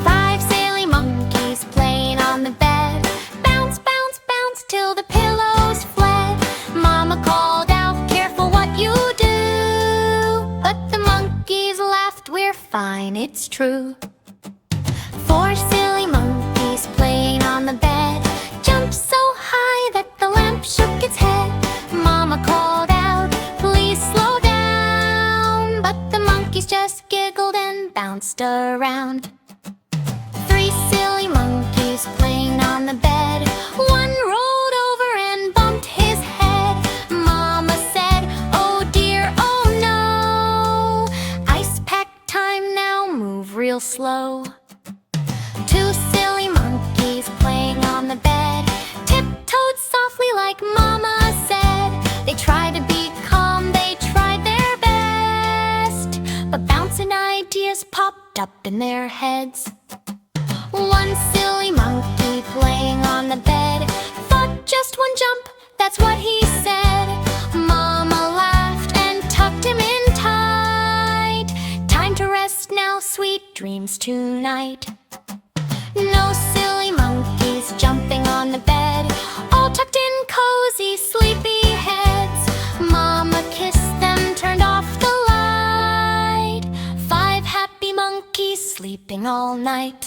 Five silly monkeys playing on the bed. Bounce, bounce, bounce till the pillows fled. Mama called out, careful what you do. But the monkeys laughed, we're fine, it's true. Four silly monkeys playing on the bed. Jumped so high that the lamp shook its head. Mama called out, please slow down. But the monkeys just giggled and bounced around. Three silly monkeys playing on the bed. One rolled over and bumped his head. Mama said, oh dear, oh no. Ice pack time now, move real slow. Two silly monkeys playing on the bed. Tiptoed softly like Mama said. They tried to be calm, they tried their best, but bouncing ideas popped up in their heads. One silly monkey playing on the bed thought just one jump, that's what he said. Mama laughed and tucked him in tight. Time to rest now, sweet dreams tonight. No silly monkeys jumping on the bed, all tucked in cozy, sleepy heads. Mama kissed them, turned off the light. Five happy monkeys sleeping all night.